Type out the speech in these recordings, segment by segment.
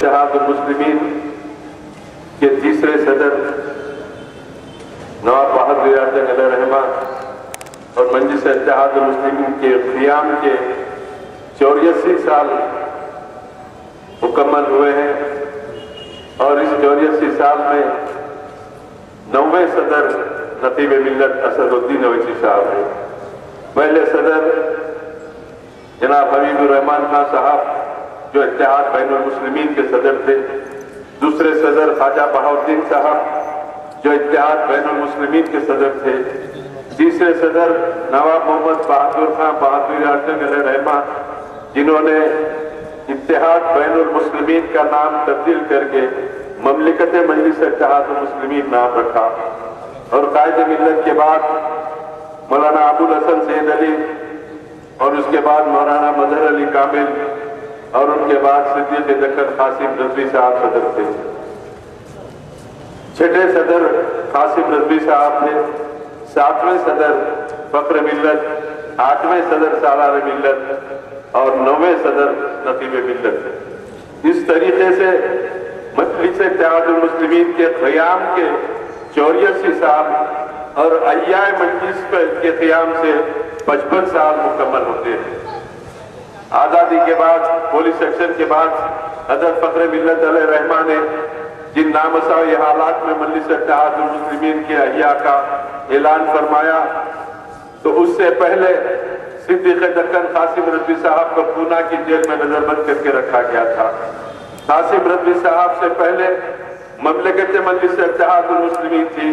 इत्तेहाद मुस्लिमीन के तीसरे सदर नवाब बहादुर यारदन अलैहिर्रहमा और मजलिस इत्तेहाद मुस्लिमीन के क़ियाम के 84 साल मुकम्मल हुए हैं और इस 84 साल में 90वें सदर नकीब मिल्लत असदुद्दीन ओवैसी साहब हैं। पहले सदर जनाब हबीबुर रहमान खान साहब जो इत्तेहाद बैनुल मुस्लिमीन के सदर थे। दूसरे सदर ख्वाजा बहाउद्दीन साहब जो इत्तेहाद बैनुल मुस्लिमीन के सदर थे। तीसरे सदर नवाब मोहम्मद बहादुर खान बहादुर यारदन अलैहिर्रहमा जिन्होंने इत्तेहाद बैनुल मुस्लिमीन का नाम तब्दील करके ममलिकत मजलिस इत्तेहाद मुस्लिमीन नाम रखा। और कायदे मिल्लत के बाद मौलाना अबुल हसन सैयद अली और उसके बाद मौलाना मजहर अली कामिल और उनके बाद सिद्दीक़ दक्कन कासिम रज़वी साहब सदर थे। छठे सदर कासिम रज़वी साहब थे। 7वें सदर फख्र मिल्लत, 8वें सदर सालार मिल्लत और 9वें सदर नकीब मिल्लत। इस तरीके से मजलिस इत्तेहादुल मुस्लिमीन के क़याम के 84 साल और अय्याए मजलिस के क़याम से 55 साल मुकम्मल होते हैं। आज़ादी के बाद पुलिस एक्शन के बाद हज़रत फ़ख्र मिल्लत अलैहिर्रहमा ने जिन नामसावी हालात में मजलिस इत्तेहादुल मुस्लिमीन के अहिया का ऐलान फरमाया, तो उससे पहले सिद्दीक़ दक्कन कासिम रज़वी साहब को पूना की जेल में नजरबंद करके रखा गया था। कासिम रज़वी साहब से पहले ममलिकत मजलिस इत्तेहादुल मुस्लिमीन थी।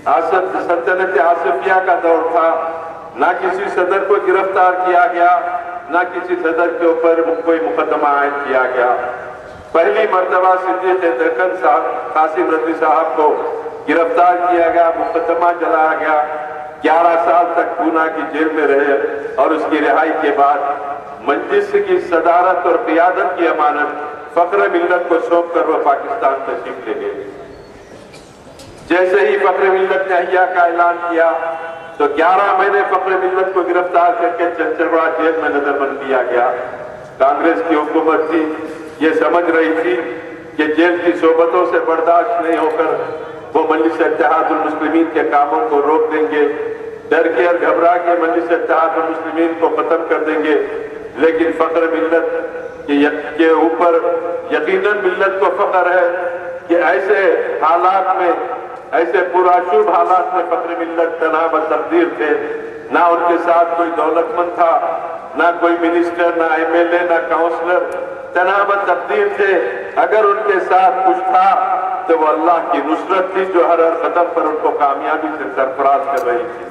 सल्तनत आसिफिया का दौर था। ना किसी सदर को गिरफ्तार किया गया, ना किसी सदर के ऊपर कोई मुकदमा आयद किया गया। पहली मर्तबा सिद्दीक़ दक्कन साहब कासिम रज़वी साहब को गिरफ्तार किया गया, मुकदमा चलाया गया। 11 साल तक पूना की जेल में रहे और उसकी रिहाई के बाद मजलिस की सदारत और क़ियादत की अमानत फ़ख्र मिल्लत को सौंप कर वह पाकिस्तान तशरीफ ले गए। जैसे ही फ़ख्र मिल्लत ने अहिया का ऐलान किया तो 11 महीने फ़ख्र मिल्लत को गिरफ्तार करके चंचलवाड़ा जेल में नजरबंद किया गया। कांग्रेस की हुकूमत थी, ये समझ रही थी कि जेल की सोबतों से बर्दाश्त नहीं होकर वो मजलिस इत्तेहादुल मुस्लिमीन के कामों को रोक देंगे, डर के और घबरा के मजलिस इत्तेहादुल मुस्लिमीन को खत्म कर देंगे। लेकिन फ़ख्र मिल्लत के ऊपर यकीनन मिल्लत को फख्र है कि ऐसे हालात में, ऐसे पुराशुभ हालात में फ़ख्र मिल्लत तन्हा व तकदीर थे। ना उनके साथ कोई दौलतमंद था, ना कोई मिनिस्टर, ना एमएलए, ना काउंसलर, तन्हा व तकदीर थे। अगर उनके साथ कुछ था तो वो अल्लाह की नुसरत थी जो हर कदम पर उनको कामयाबी से सरफराज कर रही थी।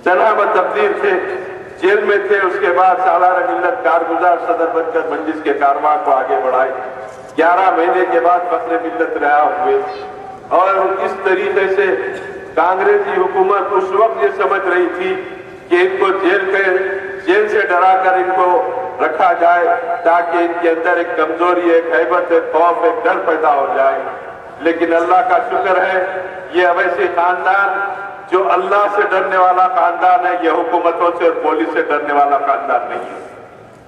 तन्हा व तकदीर थे, जेल में थे। उसके बाद सालार मिल्लत कारगुजार सदर बनकर मजलिस के कारवां को आगे बढ़ाए। 11 महीने के बाद फ़ख्र मिल्लत रिहा हुए और इस तरीके से कांग्रेसी हुकूमत उस वक्त ये समझ रही थी कि इनको जेल से डरा कर इनको रखा जाए ताकि इनके अंदर एक कमजोरी, एक हैबत, एक खौफ, एक डर पैदा हो जाए। लेकिन अल्लाह का शुक्र है, ये अवैसी खानदान जो अल्लाह से डरने वाला खानदान है, ये हुकूमतों से और पुलिस से डरने वाला खानदान नहीं है।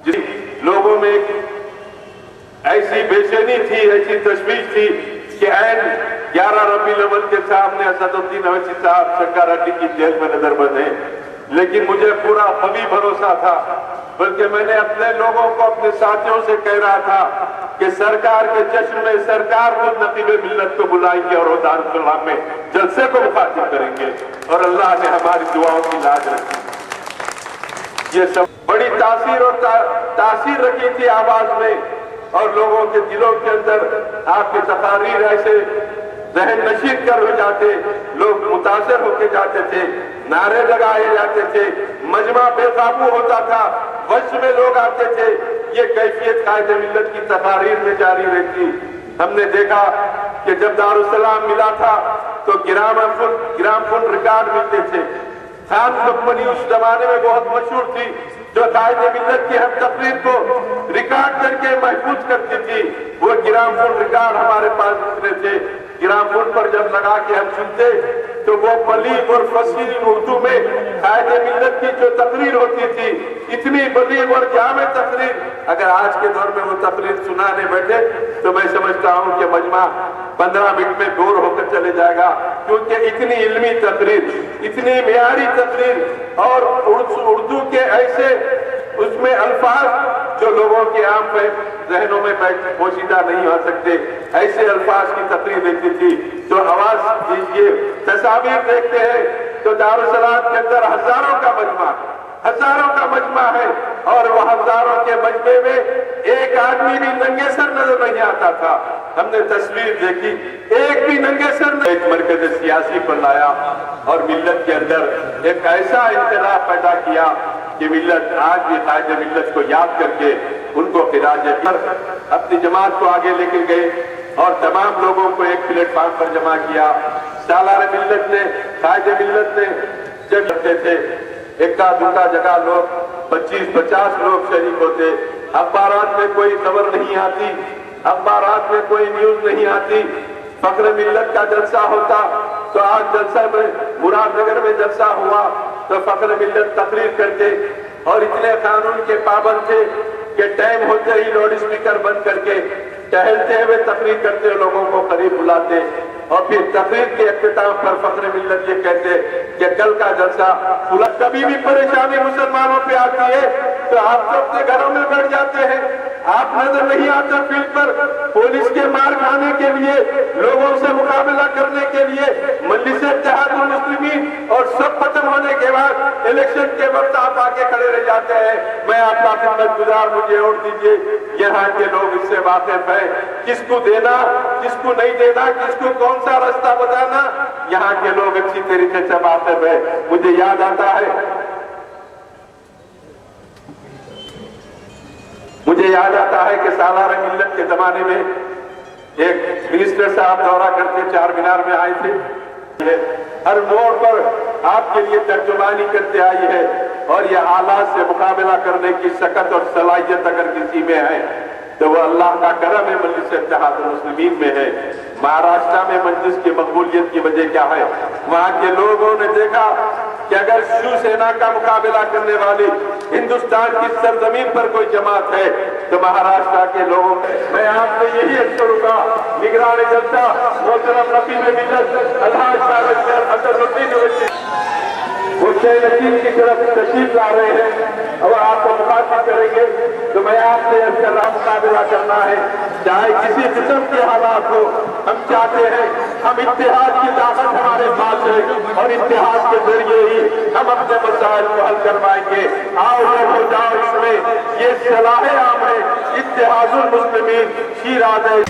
जिन लोगों में एक ऐसी बेचैनी थी, ऐसी तशवीश थी कि ऐन 11 रबीउल अव्वल के सामने असदुद्दीन ओवैसी साहब संगारेड्डी की जेल में नजरबंद है। लेकिन मुझे पूरा कभी भरोसा था, बल्कि मैंने अपने लोगों को, अपने साथियों से कह रहा था कि सरकार के जश्न में सरकार खुद नकीब मिल्लत को बुलाएंगे और दारुल में जलसे को मुखातिब करेंगे। और अल्लाह ने हमारी दुआओं की लाज रखी। ये सब बड़ी तासीर रखी थी आवाज में और लोगों के दिलों के अंदर आपके तकारीर ऐसे जहन नशीन कर हो जाते, लोग मुतासर होके जाते थे, नारे लगाए जाते थे, मजमा बेकाबू होता था, वश में लोग आते थे। ये कैफियत कायदे मिल्लत की तकारीर में जारी रहती। हमने देखा कि जब दारुसलाम मिला था तो ग्रामफोन रिकॉर्ड मिलते थे। खान कंपनी उस जमाने में बहुत मशहूर थी, जो कायदे मिल्लत की हर तकरीर को रिकॉर्ड करके महफूज करती थी। वो ग्रामफोन रिकॉर्ड हमारे पास इतने थे। ग्रामफोन पर जब लगा के हम सुनते तो वो बलीग और फसील उर्दू में कायदे मिल्लत की जो तकरीर होती थी, इतनी बलीग और जामे तकरीर اگر آج کے دور میں وہ تقریر سنانے بیٹھے تو میں سمجھتا ہوں کہ مجمع 15 منٹ میں دور ہو کر چلے جائے گا، کیونکہ اتنی علمی تقریر، اتنی معیاری تقریر اور اردو کے ایسے اس میں الفاظ جو لوگوں کے عام ذہنوں میں پوشیدہ نہیں ہو سکتے، ایسے الفاظ کی تقریر دیتی تھی۔ تو آواز دیجیے، تصاویر دیکھتے ہیں تو دارالسلام کے اندر ہزاروں کا مجمع ہے، اور وہ ہزاروں کے مجمع میں ایک آدمی بھی ننگے سر نظر نہیں آتا تھا۔ ہم نے تصویر دیکھی، ایک بھی ننگے سر نہیں۔ ایک مرکز سیاسی پر لایا اور ملت کے اندر ایک ایسا انقلاب پیدا کیا کہ ملت آج بھی قائد ملت کو یاد کر کے ان کو خراج پر اپنی جماعت کو آگے لے کے گئے اور تمام لوگوں کو ایک پلیٹ فارم پر جمع کیا۔ سالار ملت نے، قائد ملت نے جب کرتے تھے ایکا دوکا جگہ لوگ 25-50 لوگ شریک ہوتے، اخبارات میں کوئی خبر نہیں آتی، اخبارات میں کوئی نیوز نہیں آتی۔ فخر ملت کا جلسہ ہوتا تو آج جلسہ میں مراد نگر میں جلسہ ہوا تو فخر ملت تقریر کرتے، اور اتنے قانون کے پابند تھے کہ ٹائم ہوتے ہی لاؤڈ اسپیکر بند کر کے ٹہلتے ہوئے تقریر کرتے، لوگوں کو قریب بلاتے، اور پھر تقریر کے اختتام پر فخر ملت یہ کہتے کہ کل کا جلسہ فلاں۔ کبھی بھی پریشانی مسلمانوں پہ آتی ہے تو آپ تو اپنے گھروں میں بیٹھ جاتے ہیں، آپ نظر نہیں آتے فیلڈ پر۔ پولیس کے مار کھانے کے لیے، لوگوں سے مقابلہ کرنے کے لیے مجلس اتحاد المسلمین، اور سب ختم ہونے کے بعد الیکشن کے وقت آپ آگے کھڑے رہ جاتے ہیں۔ میں آپ کا خدمت گزار، مجھے ووٹ دیجیے۔ یہاں کے لوگ اس سے واقف ہیں، کس کو دینا، کس کو نہیں دینا، کس کو کون سا راستہ بتانا، یہاں کے لوگ اچھی طریقے سے واقف ہیں۔ مجھے یاد آتا ہے کہ سالار ملت کے زمانے میں ایک منسٹر صاحب دورہ کرتے چار مینار میں آئے تھے، ہر موڑ پر آپ کے لیے ترجمانی کرتے آئی ہے، اور یہ حالات سے مقابلہ کرنے کی سکت اور صلاحیت اگر کسی میں ہے تو وہ اللہ کا کرم ہے، مجلس اتحاد المسلمین میں ہے۔ مہاراشٹر میں مجلس کی مقبولیت کی وجہ کیا ہے؟ وہاں کے لوگوں نے دیکھا کہ اگر شیو سینا کا مقابلہ کرنے والی ہندوستان کی سرزمین پر کوئی جماعت ہے تو مہاراشٹر کے لوگوں میں آپ سے یہی عرض کروں گا، نگران جلسہ محترم رفیع ملت الحاج صاحب اسدالدین اویسی وہ شہید یقین کی طرف تشریف لا رہے ہیں اور آپ کو مخاطب کریں گے، تو میں آپ سے عرض کر رہا مقابلہ کرنا ہے چاہے کسی قسم کے حالات ہو۔ ہم چاہتے ہیں ہم اتحاد کی طاقت ہمارے پاس ہے، اور اتحاد کے ذریعے ہی ہم اپنے مسائل کو حل کروائیں گے۔ آؤ ہو جاؤ، اس میں یہ صلاح عام ہے، اتحاد المسلمین شیراز ہے۔